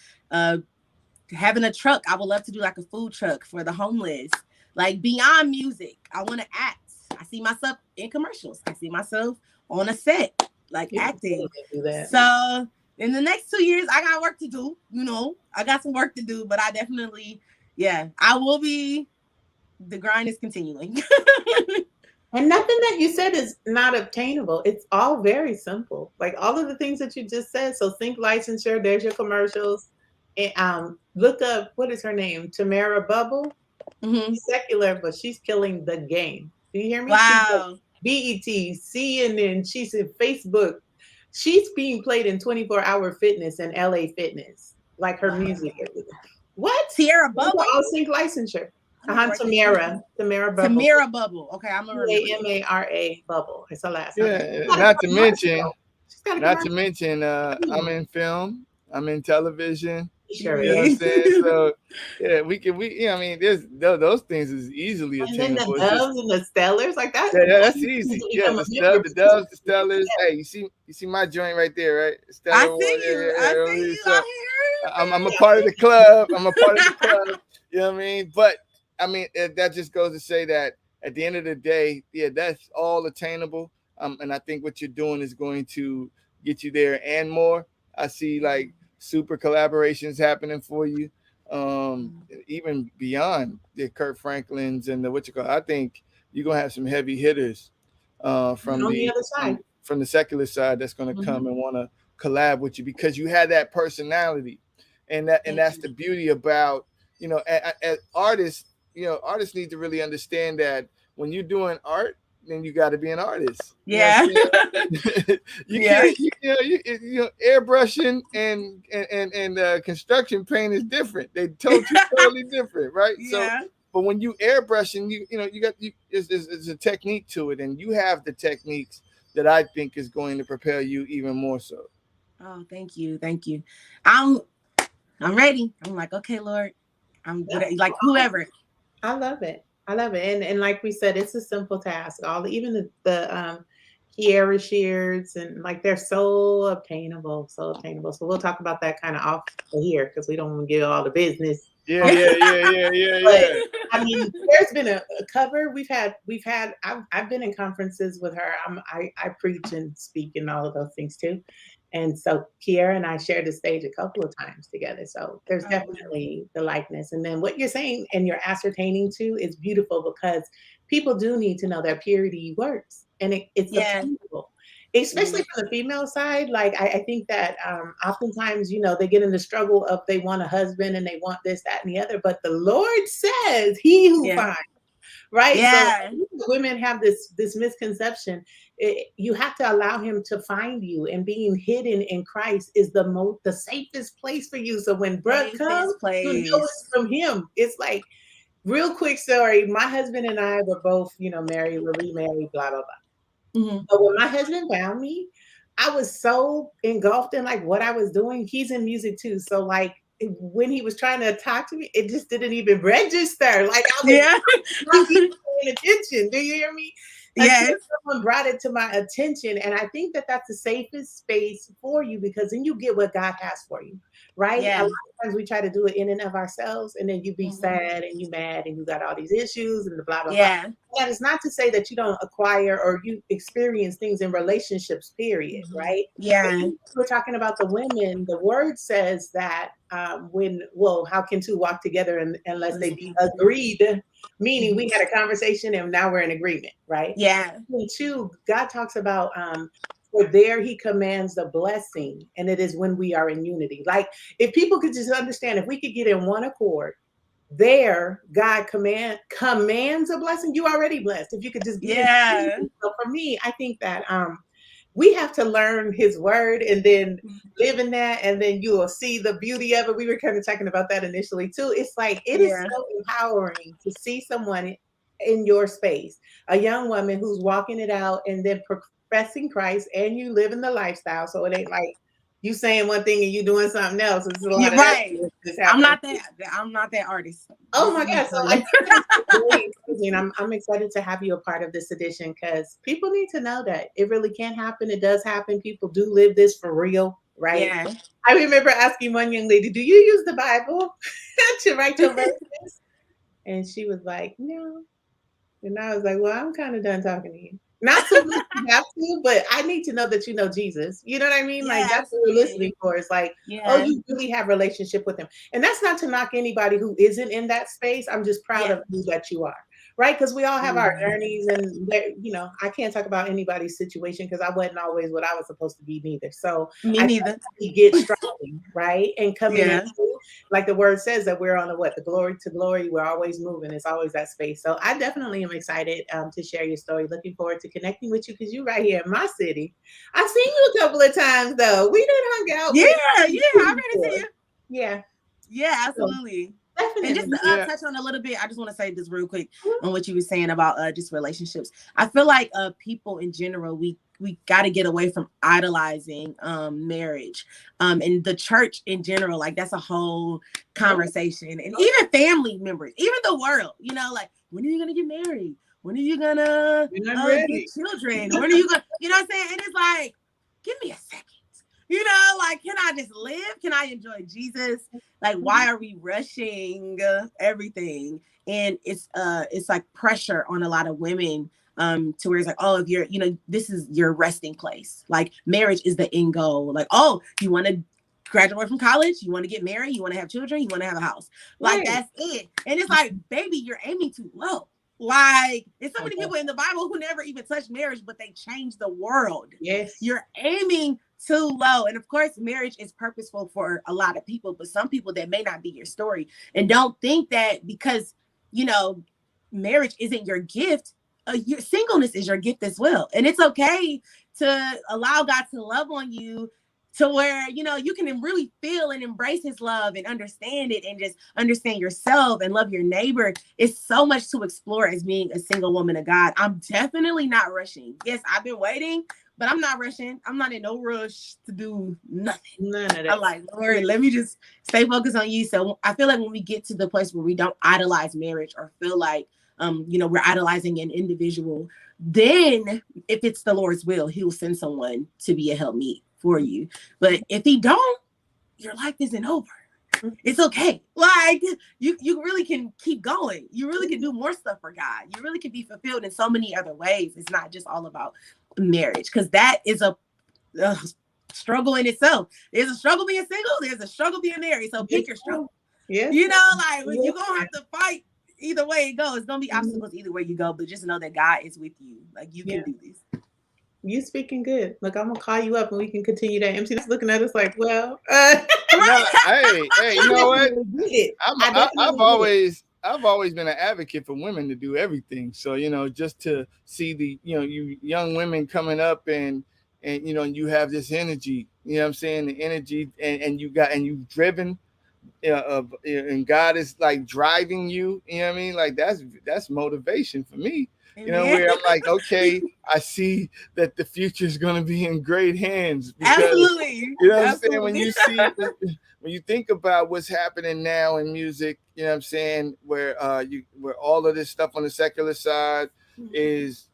having a truck. I would love to do like a food truck for the homeless. Like beyond music, I want to act. I see myself in commercials. I see myself on a set, like acting. So in the next 2 years, I got work to do. You know, I got some work to do, but I definitely, I will be. The grind is continuing. And nothing that you said is not obtainable. It's all very simple. Like all of the things that you just said. So think licensure. There's your commercials. And look up, what is her name? Tamara Bubble. Mm-hmm. She's secular, but she's killing the game. Do you hear me? Wow. BET, CNN, she's in Facebook. She's being played in 24-hour fitness and LA Fitness. Like her music. What? Tierra Bubble? All sync licensure. Tamara Bubble. Tamara Bubble. Okay, I'm gonna remember. Tamara Bubble. It's her last name. Yeah, not to mention, I'm in film. I'm in television. Sure, you know what I'm saying? So I mean, there's those things is easily attainable. And then the Doves and the Stellars, like that. Yeah, that's easy. Yeah, the Doves, the Stellars. Hey, you see my joint right there, right? Stellar I see you. I see you. So I'm a part of the club. You know what I mean? But I mean, that just goes to say that at the end of the day, that's all attainable. And I think what you're doing is going to get you there and more. I see like super collaborations happening for you, even beyond the Kirk Franklins and the I think you're gonna have some heavy hitters from the other side, from the secular side that's gonna come and want to collab with you because you have that personality, and that's the beauty about as artists. Artists need to really understand that when you're doing art, then you got to be an artist. Yeah. You can't, airbrushing and construction paint is different. They totally different, right? Yeah. So, but when you airbrushing, there's a technique to it, and you have the techniques that I think is going to propel you even more so. Oh, thank you. I'm ready. I'm like, okay, Lord, I'm good. Like whoever. I love it. And like we said, it's a simple task. Even the Kiara shears and like they're so obtainable. So we'll talk about that kind of off here because we don't want to give all the business. Yeah. But, I mean, there's been a cover I've been in conferences with her. I preach and speak and all of those things too. And so Kiara and I shared the stage a couple of times together. So there's definitely the likeness. And then what you're saying and you're ascertaining too is beautiful because people do need to know that purity works. And it's attainable, especially from the female side. Like I think that oftentimes, they get in the struggle of they want a husband and they want this, that, and the other. But the Lord says he who finds. Right. Yeah. So women have this misconception. You have to allow him to find you, and being hidden in Christ is the safest place for you. So when Brooke comes, you know it's from him. It's like real quick story. My husband and I were both, married, remarried, blah, blah, blah. Mm-hmm. But when my husband found me, I was so engulfed in like what I was doing. He's in music too. So like, when he was trying to talk to me, it just didn't even register. Like I was not even paying attention. Do you hear me? Yes. Someone brought it to my attention, and I think that that's the safest space for you because then you get what God has for you, right? Yeah. A lot of times we try to do it in and of ourselves, and then you be sad and you mad and you got all these issues and the blah blah blah. That is not to say that you don't acquire or you experience things in relationships, period, right? Yeah. We're talking about the women. The word says that how can two walk together unless they be agreed? Meaning we had a conversation and now we're in agreement, right? Yeah. And two, God talks about for there he commands the blessing, and it is when we are in unity. Like if people could just understand, if we could get in one accord, there God commands a blessing. You already blessed. If you could just get in. So for me, I think that we have to learn his word and then live in that, and then you will see the beauty of it. We were kind of talking about that initially too. It's like it is so empowering to see someone in your space, a young woman who's walking it out and then professing Christ, and you live in the lifestyle. So it ain't like you saying one thing and you doing something else. It's a lot of right. I'm not that artist. Oh my God. So I think it's really encouraging. I'm excited to have you a part of this edition, because people need to know that it really can happen. It does happen. People do live this for real, right? Yeah. I remember asking one young lady, do you use the Bible to write your verses? And she was like, no. And I was like, well, I'm kind of done talking to you. Not so much you have to, but I need to know that you know Jesus. You know what I mean? Yeah, like that's what we're listening for. It's like, oh, you really have relationship with him. And that's not to knock anybody who isn't in that space. I'm just proud of you that you are. Right? Because we all have our journeys, and you know, I can't talk about anybody's situation because I wasn't always what I was supposed to be neither. So me neither. Get strong, right? And coming into, like the word says, that we're on the glory to glory. We're always moving. It's always that space. So I definitely am excited to share your story. Looking forward to connecting with you, because you're right here in my city. I've seen you a couple of times though. We done hung out. I ran into you. Yeah, absolutely. Definitely. And just to touch on a little bit, I just want to say this real quick on what you were saying about just relationships. I feel like people in general, we got to get away from idolizing marriage, and the church in general. Like that's a whole conversation, and even family members, even the world. You know, like when are you gonna get married? When are you gonna get children? When are you gonna? You know what I'm saying? And it's like, give me a second. You know, like, can I just live? Can I enjoy Jesus? Like, why are we rushing everything? And it's like pressure on a lot of women to where it's like, oh, if you're, you know, this is your resting place. Like marriage is the end goal. Like, oh, you want to graduate from college, you want to get married, you want to have children, you want to have a house. Like that's it. And it's like, baby, you're aiming too low. Like, there's so many people in the Bible who never even touched marriage, but they changed the world. Yes. You're aiming too low. And of course, marriage is purposeful for a lot of people, but some people that may not be your story. And don't think that because, you know, marriage isn't your gift, your singleness is your gift as well. And it's okay to allow God to love on you to where, you know, you can really feel and embrace his love and understand it and just understand yourself and love your neighbor. It's so much to explore as being a single woman of God. I'm definitely not rushing. Yes, I've been waiting, but I'm not rushing. I'm not in no rush to do nothing. None of that. I'm like, Lord, let me just stay focused on you. So I feel like when we get to the place where we don't idolize marriage or feel like, you know, we're idolizing an individual, then if it's the Lord's will, he will send someone to be a helpmeet for you. But if he don't, your life isn't over. It's okay. Like you really can keep going. You really can do more stuff for God. You really can be fulfilled in so many other ways. It's not just all about marriage, because that is a struggle in itself. There's a struggle being single. There's a struggle being married. So pick your struggle. Yeah. You know, like you're gonna have to fight either way it goes. It's gonna be obstacles either way you go, but just know that God is with you. Like you can do this. You speaking good. Look, I'm gonna call you up and we can continue that. MC's looking at us like, well, hey, you know what? I've always been an advocate for women to do everything. So, you know, just to see the, you know, you young women coming up and you know, you have this energy, you know what I'm saying? The energy and you've driven, and God is like driving you, you know what I mean? Like that's motivation for me. You know, where I'm like, okay, I see that the future is going to be in great hands. Because, absolutely. You know what I'm saying? When you see, when you think about what's happening now in music, you know what I'm saying, where where all of this stuff on the secular side is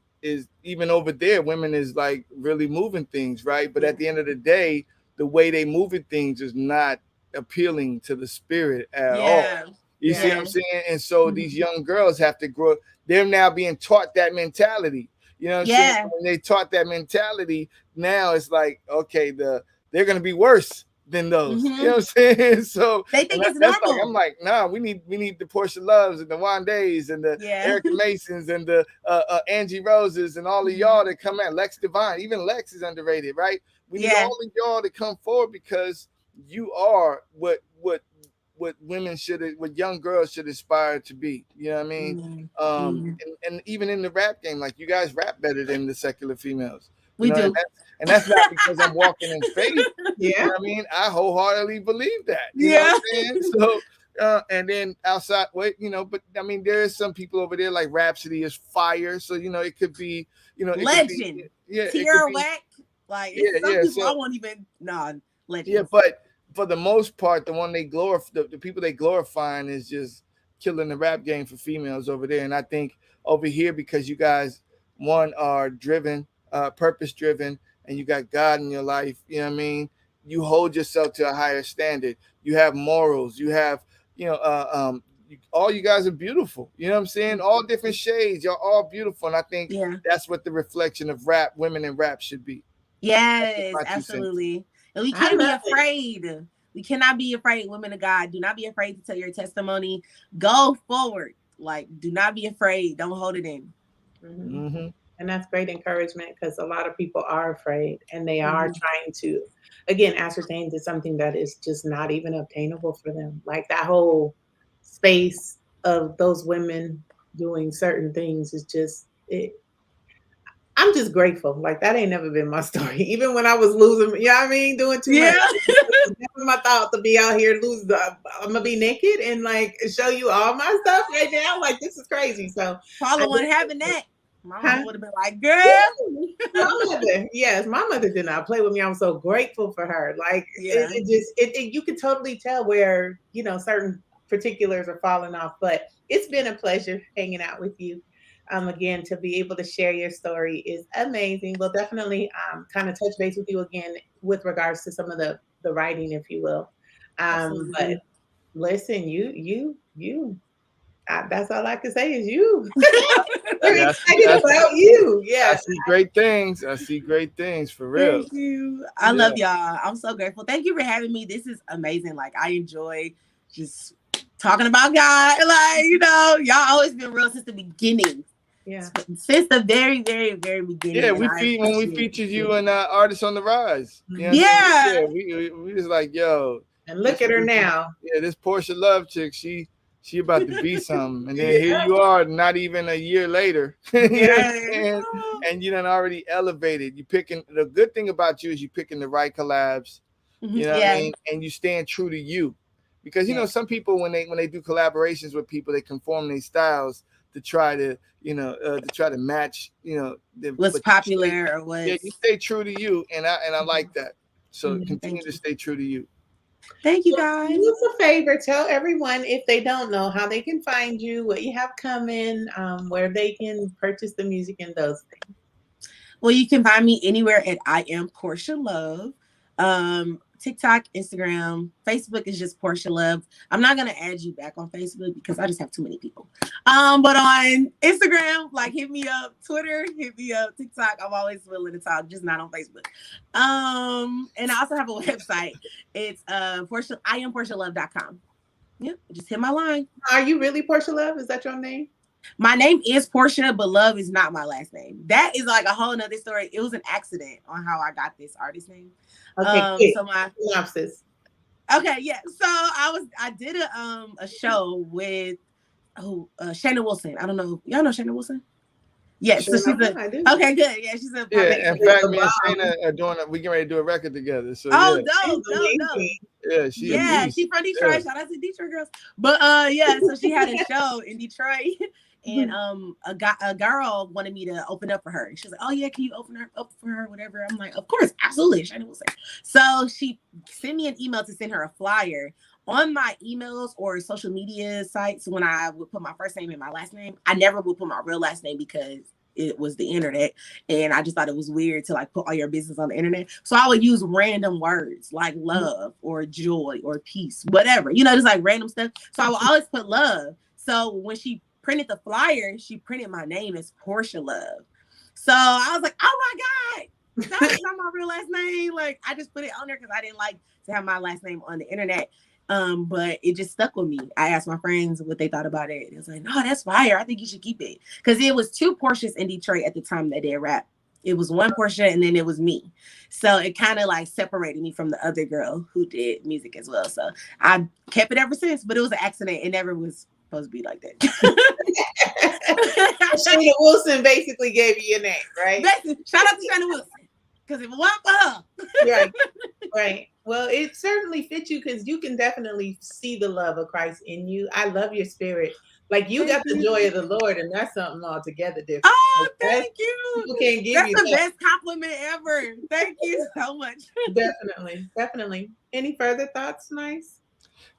even over there, women is like really moving things, right? But at the end of the day, the way they moving things is not appealing to the spirit at all. You see what I'm saying? And so these young girls have to grow. They're now being taught that mentality. You know what I'm saying? When they taught that mentality, now it's like, okay, they're going to be worse than those. You know what I'm saying? So they think it's normal. Like, I'm like, nah, we need the Porsha Loves and the Wandays and the Erica Masons and the Angie Roses and all of y'all that come at Lex Divine. Even Lex is underrated, right? We need all of y'all to come forward because you are what women what young girls should aspire to be. You know what I mean? And even in the rap game, like you guys rap better than the secular females. We do. And that's not because I'm walking in faith. Yeah. You know what I mean? I wholeheartedly believe that. You Yeah. know what I'm saying? So, and then outside, but I mean, there is some people over there like Rhapsody is fire. So, it could be, legend. Tierra Whack. Like, some people I won't even, legend. Yeah, but for the most part, the one they glorify, the people they glorifying is just killing the rap game for females over there. And I think over here, because you guys, one, are driven, purpose driven, and you got God in your life, you know what I mean? You hold yourself to a higher standard. You have morals. You have, all you guys are beautiful. You know what I'm saying? All different shades. Y'all all beautiful. And I think that's what the reflection of women in rap should be. Yes, absolutely. And we can't be afraid. We cannot be afraid, women of God. Do not be afraid to tell your testimony. Go forward. Like, do not be afraid. Don't hold it in. Mm-hmm. And that's great encouragement, because a lot of people are afraid, and they are trying to, again, ascertain to something that is just not even obtainable for them. Like, that whole space of those women doing certain things is just it. I'm just grateful. Like, that ain't never been my story. Even when I was losing, you know what I mean, doing too much. It was never my thought to be out here I'm gonna be naked and like show you all my stuff right now. Like, this is crazy. So Paula wasn't having that. My mom would have been like, girl. Yes, my mother did not play with me. I'm so grateful for her. Like, you can totally tell where, certain particulars are falling off. But it's been a pleasure hanging out with you. Again, to be able to share your story is amazing. We'll definitely kind of touch base with you again with regards to some of the writing, if you will. But listen, you. That's all I can say is you. Very excited about you. Yeah. I see great things for real. Thank you. I love y'all. I'm so grateful. Thank you for having me. This is amazing. Like, I enjoy just talking about God. Like, y'all always been real since the beginning. Yeah. Since the very, very, very beginning. Yeah, when we featured you in Artists on the Rise. You know we was like, yo. And look at her now. Yeah, this Porsha Love chick, she about to be something. And then here you are, not even a year later. And you done already elevated. You picking, the good thing about you is you picking the right collabs. You know what I mean? And you staying true to you. Because some people when they do collaborations with people, they conform their styles to try to match what's popular or what. Yeah, you stay true to you, and I like that. So continue to stay true to you. Thank you, guys. Do us a favor, tell everyone, if they don't know, how they can find you, what you have coming, where they can purchase the music and those things. Well, you can find me anywhere at I Am Porsha Love. TikTok, Instagram, Facebook is just Porsha Love. I'm not gonna add you back on Facebook because I just have too many people. But on Instagram, like, hit me up. Twitter, hit me up. TikTok, I'm always willing to talk, just not on Facebook. And I also have a website. It's IamPorshaLove.com. Yeah, just hit my line. Are you really Porsha Love? Is that your name? My name is Porsha, but Love is not my last name. That is like a whole nother story. It was an accident on how I got this artist name. Okay, so my synopsis. Okay, yeah. So I did a show with Shayna Wilson. I don't know. Y'all know Shayna Wilson? Yes. Sure, so she's okay, good. Yeah, she's a in fact, me and Shayna are we getting ready to do a record together. So dope. Yeah, she's from Detroit. Shout out to Detroit girls. But so she had a show in Detroit. And a girl wanted me to open up for her. She was like, "Oh yeah, can you open up for her, whatever?" I'm like, "Of course, absolutely." Shayna will say. So she sent me an email to send her a flyer. On my emails or social media sites, when I would put my first name and my last name, I never would put my real last name because it was the internet, and I just thought it was weird to like put all your business on the internet. So I would use random words like love or joy or peace, whatever, just like random stuff. So I would always put love. So when she printed the flyer, she printed my name as Porsha Love. So I was like, oh my God, that's not my real last name. Like, I just put it on there because I didn't like to have my last name on the internet. But it just stuck with me. I asked my friends what they thought about it. It was like, no, that's fire. I think you should keep it. Because it was 2 Porshas in Detroit at the time that did rap. It was 1 Porsha and then it was me. So it kind of like separated me from the other girl who did music as well. So I kept it ever since, but it was an accident. It never was supposed to be like that. Shayna Wilson basically gave you your name, right? Shout out to Shayna Wilson. because it wasn't for her. Right. Right. Well, it certainly fits you because you can definitely see the love of Christ in you. I love your spirit. Like you got the joy of the Lord, and that's something altogether different. Oh, like thank you. People can't give that's you the that. best compliment ever. Thank you so much. Definitely. Definitely. Any further thoughts, Nice?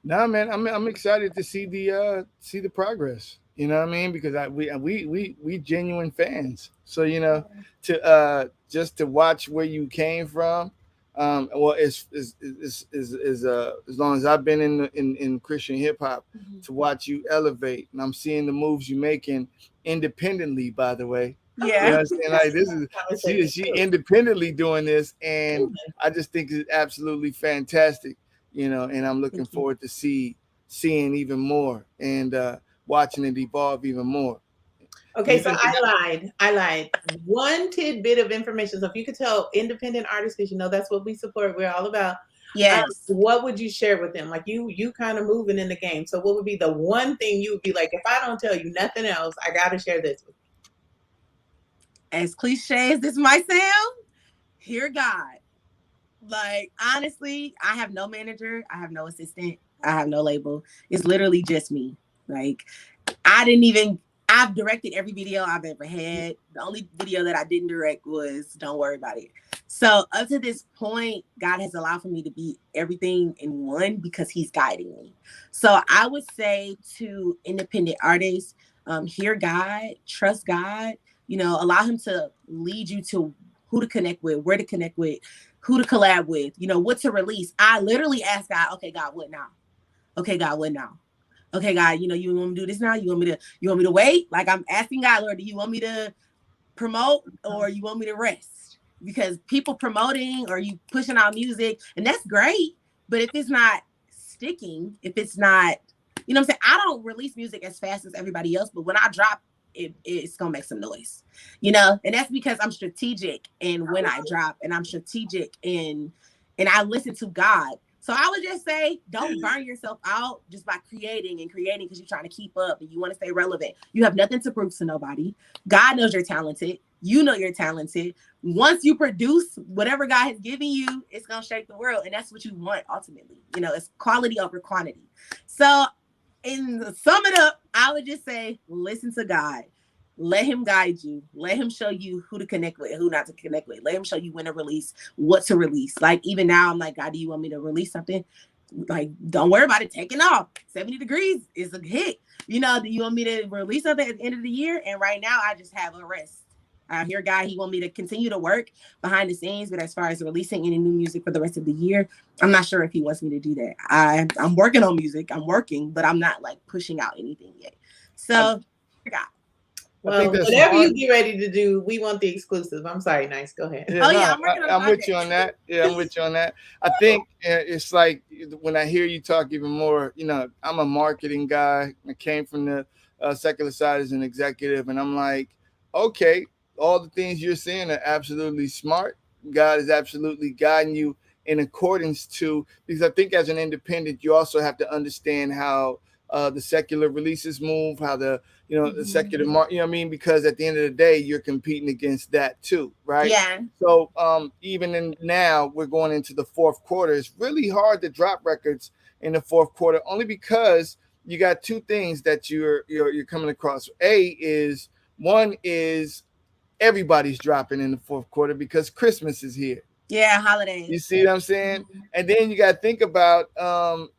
No, man, I'm excited to see the progress. You know what I mean? Because we genuine fans. So to just to watch where you came from. Well, as long as I've been in Christian hip hop, to watch you elevate, and I'm seeing the moves you making independently. By the way, yeah, you know what I'm saying? Like this is she independently doing this, and I just think it's absolutely fantastic. And I'm looking forward to seeing even more and watching it evolve even more. Okay, so I lied. One tidbit of information. So if you could tell independent artists, because that's what we support, we're all about. Yes. What would you share with them? Like you kind of moving in the game. So what would be the one thing you would be like, if I don't tell you nothing else, I got to share this with you? As cliche as this might sound, hear God. Like, honestly, I have no manager. I have no assistant. I have no label. It's literally just me. Like, I've directed every video I've ever had. The only video that I didn't direct was Don't Worry About It. So up to this point, God has allowed for me to be everything in one because he's guiding me. So I would say to independent artists, hear God, trust God, allow him to lead you to who to connect with, where to connect with, who to collab with, what to release. I literally ask God, okay, God, what now? Okay, God, what now? Okay, God, you want me to do this now? You want me to wait? Like, I'm asking God, Lord, do you want me to promote or you want me to rest? Because people promoting or you pushing out music, and that's great, but if it's not sticking, if it's not, what I'm saying? I don't release music as fast as everybody else, but when I drop, it's gonna make some noise, and that's because I'm strategic in when I drop, and I'm strategic and I listen to God. So I would just say, don't burn yourself out just by creating because you're trying to keep up and you want to stay relevant. You have nothing to prove to nobody. God knows you're talented. You know you're talented. Once you produce whatever God has given you, it's gonna shake the world, and that's what you want ultimately. It's quality over quantity. So, and sum it up, I would just say, listen to God. Let him guide you. Let him show you who to connect with, who not to connect with. Let him show you when to release, what to release. Like, even now, I'm like, God, do you want me to release something? Like, don't worry about it taking off. 70 degrees is a hit. Do you want me to release something at the end of the year? And right now, I just have a rest. I hear God, he want me to continue to work behind the scenes, but as far as releasing any new music for the rest of the year, I'm not sure if he wants me to do that. I'm working on music. I'm working, but I'm not like pushing out anything yet. So, God. Well, whatever you get ready to do, we want the exclusive. I'm sorry, Nice. Go ahead. Yeah, I'm with you on that. Yeah, I'm with you on that. I think it's like when I hear you talk even more, I'm a marketing guy. I came from the secular side as an executive, and I'm like, okay, all the things you're saying are absolutely smart. God is absolutely guiding you in accordance to, because I think as an independent, you also have to understand how the secular releases move, how the secular market, because at the end of the day, you're competing against that too, right? Yeah. So even now, we're going into the fourth quarter. It's really hard to drop records in the fourth quarter, only because you got two things that you're coming across. One is everybody's dropping in the fourth quarter because Christmas is here. Yeah, holidays. You see what I'm saying? And then you got to think about,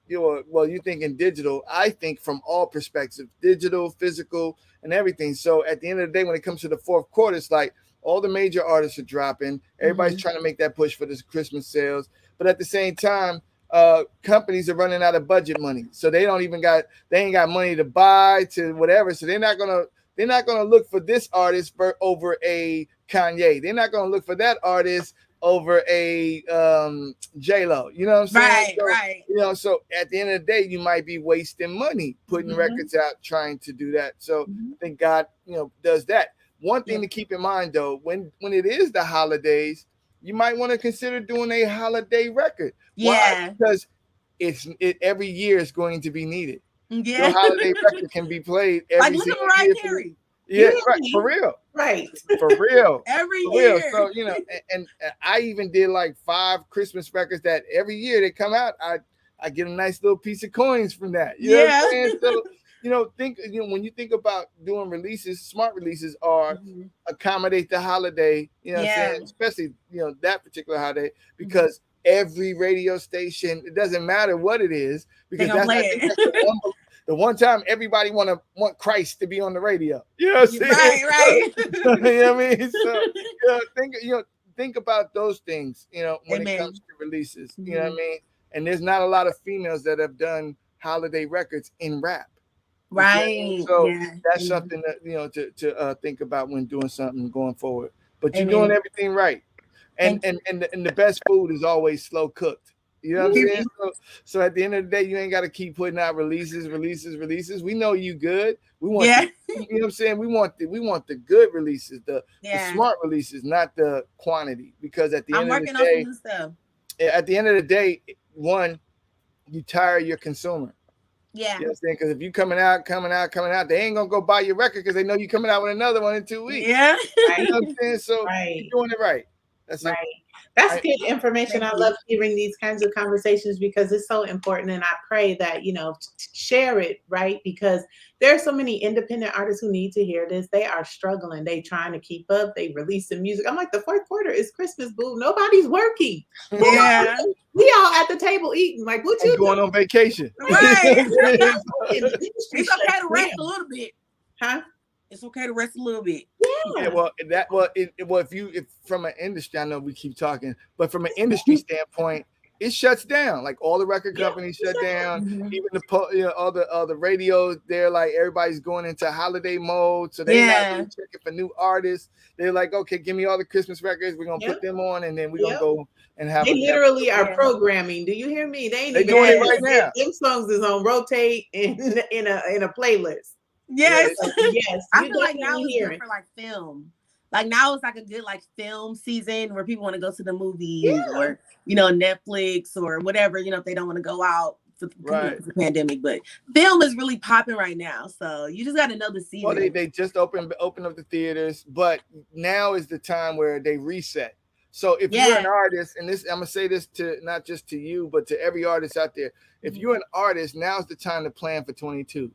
you're thinking digital. I think from all perspectives, digital, physical, and everything. So at the end of the day, when it comes to the fourth quarter, it's like all the major artists are dropping. Everybody's trying to make that push for this Christmas sales. But at the same time, companies are running out of budget money. So they ain't got money to buy to whatever. So they're not gonna look for this artist over a Kanye. They're not gonna look for that artist over a J-Lo. You know what I'm saying? Right. So at the end of the day, you might be wasting money putting records out trying to do that. So I think God, does that. One thing to keep in mind though, when it is the holidays, you might want to consider doing a holiday record. Yeah. Why? Because every year is going to be needed. Yeah. Your holiday record can be played every like look at Mariah Carey. Yeah, right. For real. Right. For real. Every For year. real. So, you know, and I even did like 5 Christmas records that every year they come out, I get a nice little piece of coins from that. You know what I'm saying? So, you know, when you think about doing releases, smart releases are accommodate the holiday, you know what I'm saying? Especially, you know, that particular holiday, because every radio station, it doesn't matter what it is, because that's the one time everybody want Christ to be on the radio. You know what I'm saying? Right. You know what I mean? So think about those things, you know, when it comes to releases. You know what I mean? And there's not a lot of females that have done holiday records in rap. Right. So that's something that, you know, to think about when doing something going forward. But you're doing everything right. And the best food is always slow cooked. You know what I'm saying? So at the end of the day, you ain't got to keep putting out releases. We know you good. We want you know what I'm saying? We want the good releases, the smart releases, not the quantity. Because at the end of the day, on some new stuff. At the end of the day, one, you tire your consumer. Yeah. You know what I'm saying? Because if you coming out, they ain't gonna go buy your record because they know you coming out with another one in 2 weeks. Yeah. You know what I'm saying? So you're doing it right. That's right. That's good information. I love hearing these kinds of conversations because it's so important. And I pray that, you know, share it, right? Because there are so many independent artists who need to hear this. They are struggling. They trying to keep up. They release the music. I'm like, the fourth quarter is Christmas, boo. Nobody's working. Yeah. We all at the table eating. Like, what you going on vacation? Right. It's okay to rest a little bit. Huh? It's okay to rest a little bit. Yeah, if from an industry, I know we keep talking, but from an industry standpoint, it shuts down. Like all the record companies shut down. Even all the radios, they're like everybody's going into holiday mode, so they're not really checking for new artists. They're like, okay, give me all the Christmas records. We're gonna put them on, and then we're gonna go and have. They literally are programming. Do you hear me? They ain't doing it right now. Them songs is on rotate in a playlist. Yes. Yes. I feel like now it's good for like film. Like now it's like a good like film season where people want to go to the movies or, you know, Netflix or whatever, you know, if they don't want to go out for the pandemic. But film is really popping right now. So you just got to know the season. Well, they just opened up the theaters, but now is the time where they reset. So if you're an artist, and this I'm gonna say this to not just to you, but to every artist out there, if you're an artist, now's the time to plan for 22.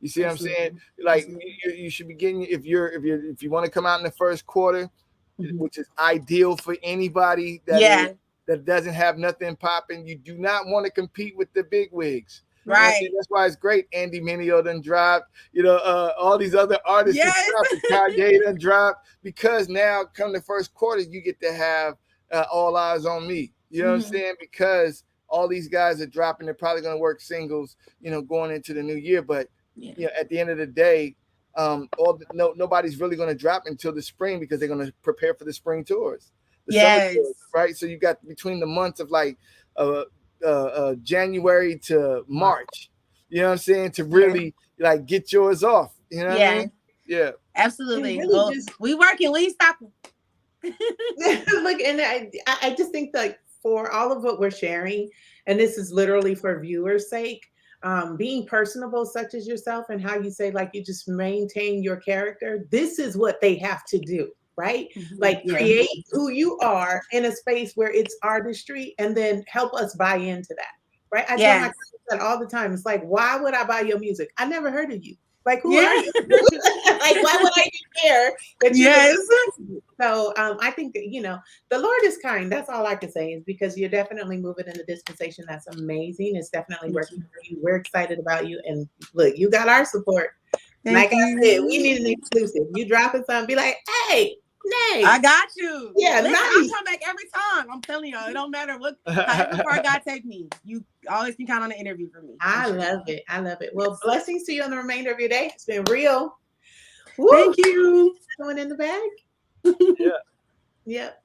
You see what I'm saying? Like you should be getting if you want to come out in the first quarter, which is ideal for anybody that doesn't have nothing popping. You do not want to compete with the big wigs. Right. That's why it's great. Andy Mineo done dropped. You know, all these other artists Kanye done dropped, because now come the first quarter, you get to have All Eyes on Me. You know what I'm saying? Because all these guys are dropping. They're probably going to work singles, you know, going into the new year. But you know, at the end of the day, nobody's really going to drop until the spring because they're going to prepare for the spring tours. Summer tours, right? So you got between the months of like January to March, you know what I'm saying, to really like get yours off. You know what I mean? Yeah, absolutely. Really we working, we ain't stopping. Look, and I just think that for all of what we're sharing, and this is literally for viewers' sake, being personable such as yourself and how you say like you just maintain your character, this is what they have to do, right? Like create who you are in a space where it's artistry, and then help us buy into that, right? I tell my kids that all the time. It's like, why would I buy your music? I never heard of you. Like, who are you? Like, why would I care that you So I think that, you know, the Lord is kind. That's all I can say, is because you're definitely moving in the dispensation. That's amazing. It's definitely working for you. We're excited about you. And look, you got our support. Like I said, we need an exclusive. You dropping something, be like, hey, Nay, I got you. Yeah, listen, nice. I'll come back every time. I'm telling you, it don't matter however far God take me. You always can count on an interview for me. I love it. I love it. Well, blessings to you on the remainder of your day. It's been real. Woo. Thank you. Going in the bag. Yeah. Yep.